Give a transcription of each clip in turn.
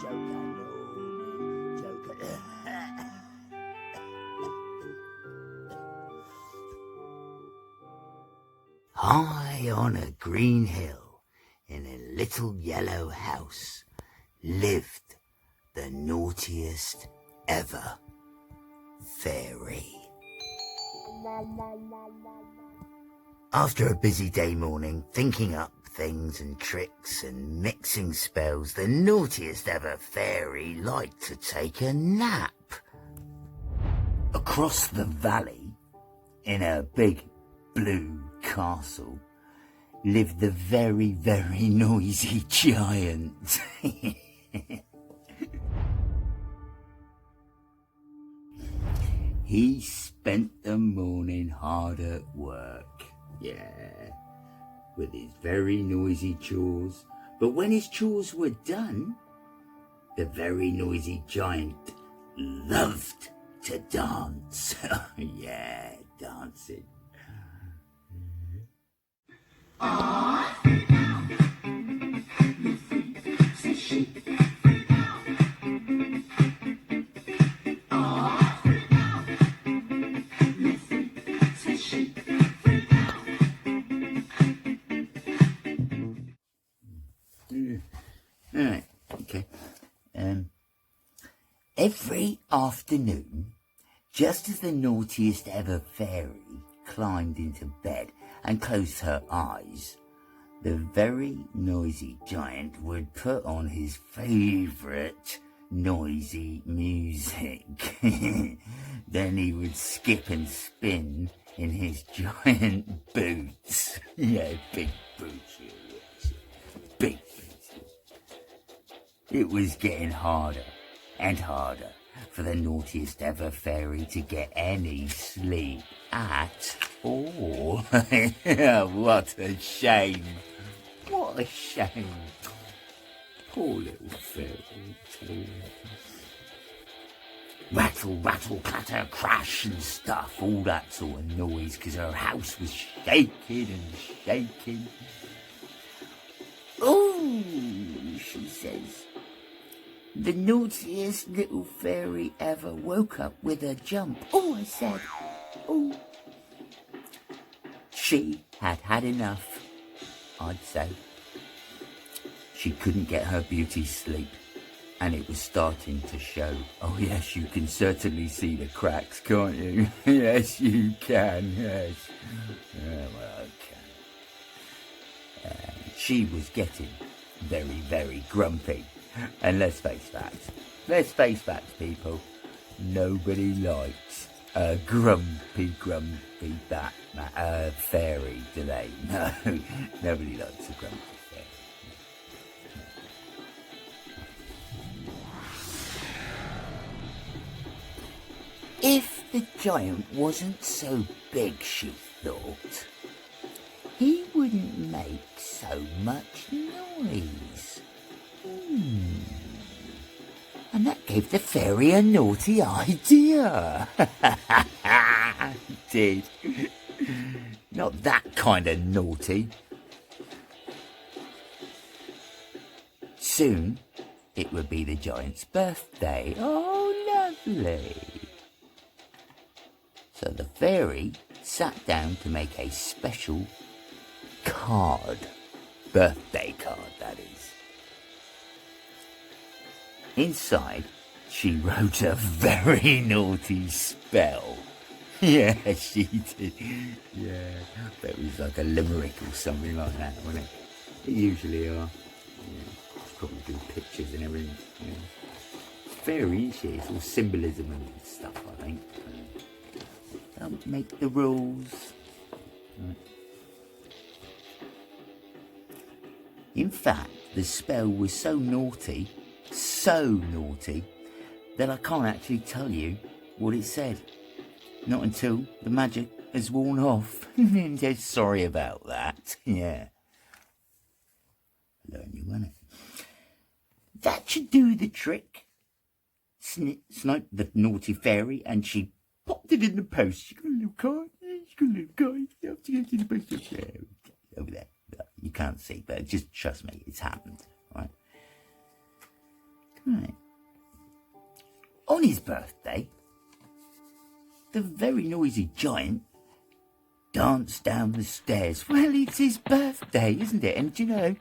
JOKERNORY, Joker. High on a green hill, in a little yellow house, lived the naughtiest ever fairy. After a busy day morning, thinking up things and tricks and mixing spells, the naughtiest ever fairy liked to take a nap. Across the valley, in a big blue castle, lived the very, very noisy giant. He spent the morning hard at work, with his very noisy chores. But when his chores were done, the very noisy giant loved to dance. Dancing. Alright, okay. Every afternoon, just as the naughtiest ever fairy climbed into bed and closed her eyes, the very noisy giant would put on his favourite noisy music. Then he would skip and spin in his giant boots. Big boots. Big boots. It was getting harder and harder for the naughtiest ever fairy to get any sleep at all. What a shame. What a shame. Poor little fairy. Rattle, rattle, clatter, crash and stuff, all that sort of noise, because her house was shaking and shaking. Oh, she says, the naughtiest little fairy ever woke up with a jump. Oh, I said, oh. She had had enough, I'd say. She couldn't get her beauty sleep, and it was starting to show. Oh yes, you can certainly see the cracks, can't you? Yes, you can, yes. Well, okay. She was getting very, very grumpy. And let's face facts, people. Nobody likes a grumpy fairy, do they? No, nobody likes a grumpy fairy. If the giant wasn't so big, she thought, he wouldn't make so much noise. And that gave the fairy a naughty idea. It did. Not that kind of naughty. Soon it would be the giant's birthday. Oh, lovely. So the fairy sat down to make a special card. Birthday card, that is. Inside, she wrote a very naughty spell. Yeah, she did. Yeah, that was like a limerick or something like that, wasn't it? They usually are. Yeah, probably do pictures and everything. Yeah. It's very easy. It's all symbolism and stuff, I think. Don't make the rules. Right. In fact, the spell was so naughty, that I can't actually tell you what it said. Not until the magic has worn off. Sorry about that. Yeah. Learn you, won't it? That should do the trick. Sniped the naughty fairy, and she popped it in the post. She got a little card. She got a little card. You have to get in the post. Over there. You can't see, but just trust me, it's happened. Right? Right. On his birthday, the very noisy giant danced down the stairs. Well, it's his birthday, isn't it? And do you know,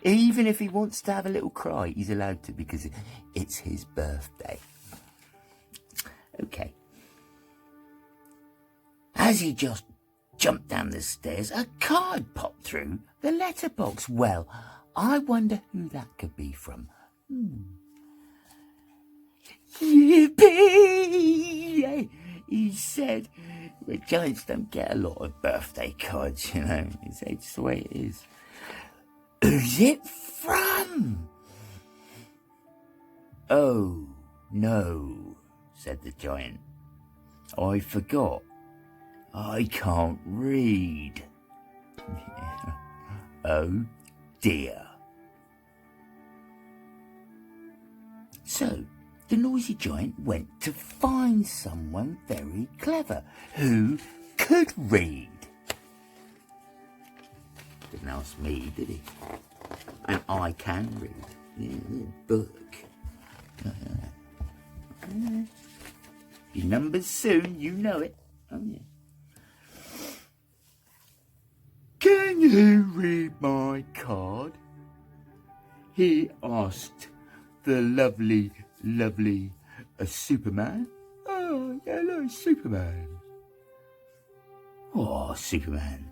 even if he wants to have a little cry, he's allowed to because it's his birthday. Okay. As he just jumped down the stairs, a card popped through the letterbox. Well, I wonder who that could be from. Yippee! He said, well, giants don't get a lot of birthday cards, you know. It's just the way it is. Who's it from? Oh, no, said the giant. I forgot. I can't read. Oh, dear. So, the noisy giant went to find someone very clever who could read. Didn't ask me, did he? And I can read. Yeah, book. Your number's soon, you know it. Oh, yeah. Can you read my card? He asked the lovely Superman. Oh, hello, Superman. Oh, Superman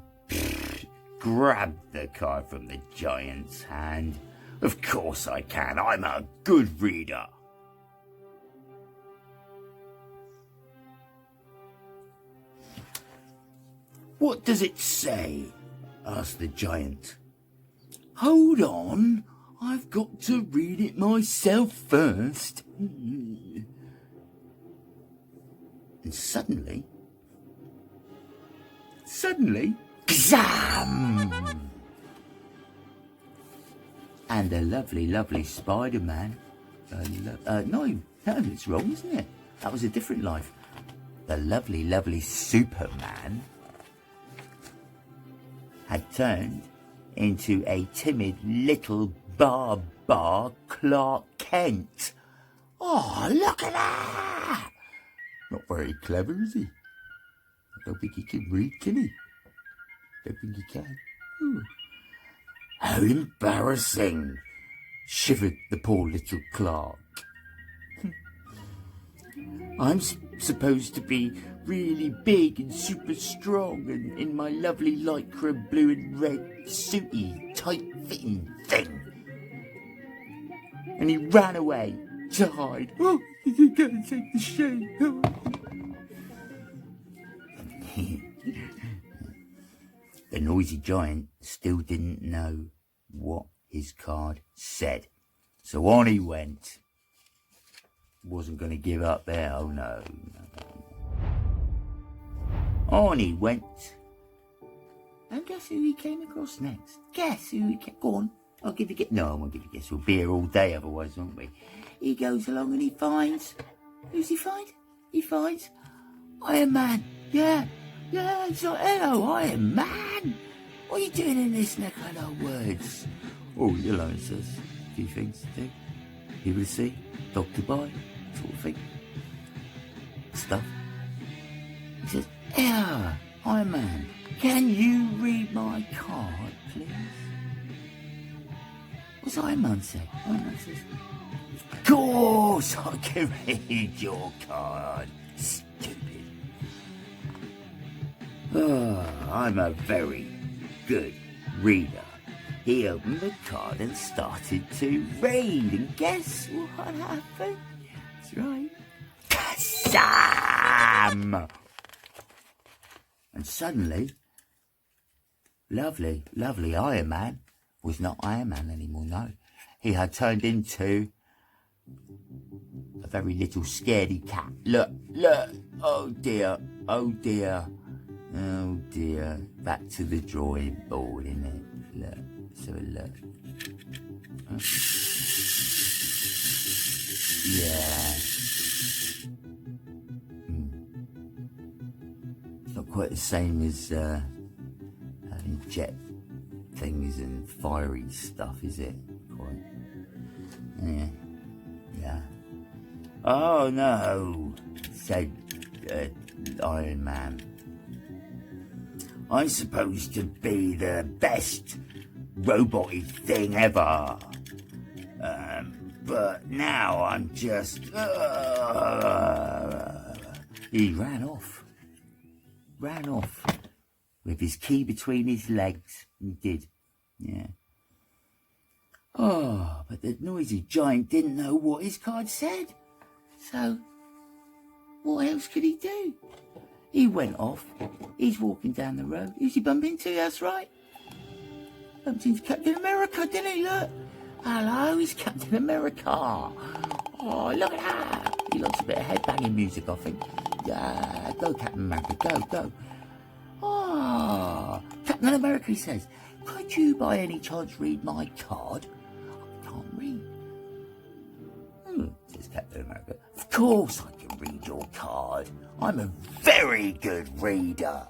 grabbed the card from the giant's hand. Of course I can. I'm a good reader. What does it say? Asked the giant. Hold on. I've got to read it myself first. And suddenly, Kazam! And the lovely Spider-Man. No, it's wrong, isn't it? That was a different life. The lovely Superman had turned into a timid little bar Clark Kent. Oh, look at that! Not very clever, is he? I don't think he can read, can he? Don't think he can. Ooh. How embarrassing, shivered the poor little Clark. I'm supposed to be really big and super strong and in my lovely lycra blue and red suity tight-fitting thing. And he ran away to hide. Oh, you gotta take the shame. Oh. The noisy giant still didn't know what his card said. So on he went. Wasn't going to give up there, oh no. On he went. And guess who he came across next? Guess who he came... Go on, I'll give you a guess. No, I won't give you a guess. We'll be here all day otherwise, won't we? He goes along and he finds... Who's he find? He finds... Iron Man. Yeah, it's like, hello, Iron Man. What are you doing in this neck of the woods? Oh, you know, it says a few things to do. People to see, dog to buy, sort of thing. Stuff. He says, yeah, Iron Man, can you read my card, please? What's Iron Man say? Iron Man says, of course I can read your card, stupid. Oh, I'm a very good reader. He opened the card and started to read, and guess what happened? That's right. Kazam! And suddenly, lovely Iron Man was not Iron Man anymore, no. He had turned into a very little scaredy cat. Look, oh dear. Back to the drawing board, innit? Look, so look. Huh? Yeah. It's not quite the same as having jet things and fiery stuff, is it? Quite. Yeah. Yeah. Oh no, said Iron Man. I'm supposed to be the best robotic thing ever. But now I'm just... He ran off. With his key between his legs. He did. Yeah. Oh, but the noisy giant didn't know what his card said. So, what else could he do? He went off. He's walking down the road. Who's he bump into? That's right. Bumped into Captain America, didn't he? Look. Hello, he's Captain America. Oh, look at that. He likes a bit of headbanging music, I think. Yeah, go Captain America, go. Oh, Captain America, he says, could you by any chance read my card? I can't read. Says Captain America. Of course I can read your card. I'm a very good reader.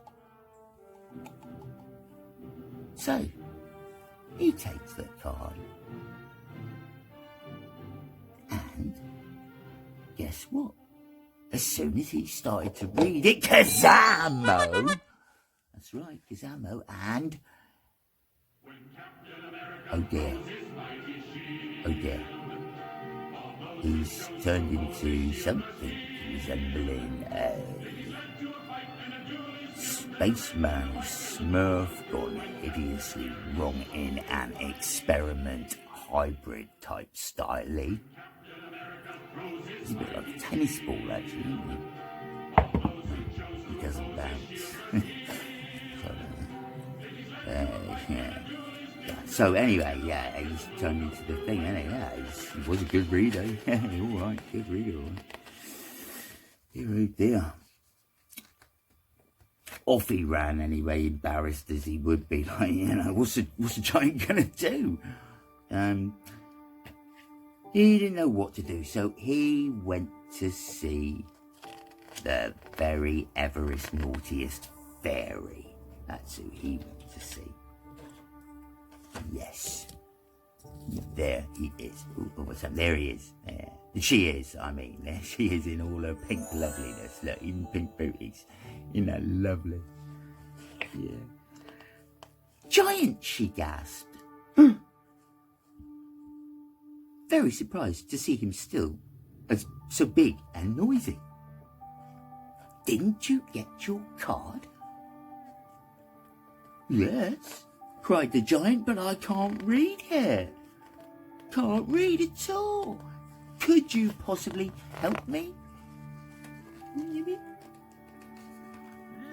So, he takes the card. And guess what? As soon as he started to read it, Kazamo! That's right, Kazamo, and... Oh dear. He's turned into something resembling a spaceman smurf gone hideously wrong in an experiment hybrid type style. He's a bit like a tennis ball, actually, isn't he? He doesn't bounce. So anyway, yeah, he's turned into the thing, isn't he? Yeah, he was a good reader. Yeah, all right, good reader. All right. Oh dear. Off he ran anyway, embarrassed as he would be. Like, you know, what's the giant gonna do? He didn't know what to do, so he went to see the very Everest naughtiest fairy. That's who he went to see. Yes. There he is. Ooh, what's up? There he is. There. She is, I mean. There she is in all her pink loveliness. Look, even pink booties. Isn't that lovely? Yeah. Giant, she gasped. Very surprised to see him still as so big and noisy. Didn't you get your card? Yes, cried the giant, but I can't read it. Can't read at all. Could you possibly help me?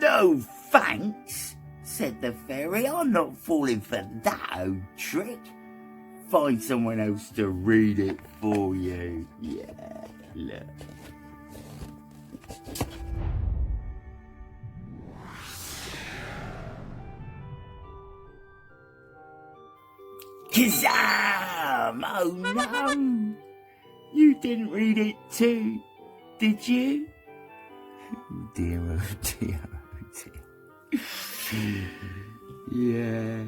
No, thanks, said the fairy. I'm not falling for that old trick. Find someone else to read it for you. Yeah, look. Kazam! Oh no! You didn't read it too, did you? Oh dear, oh dear, oh dear. Yeah.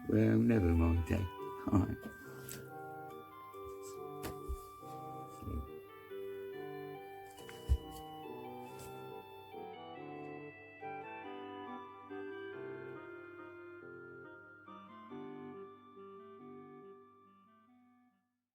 Well, never mind, eh? All right.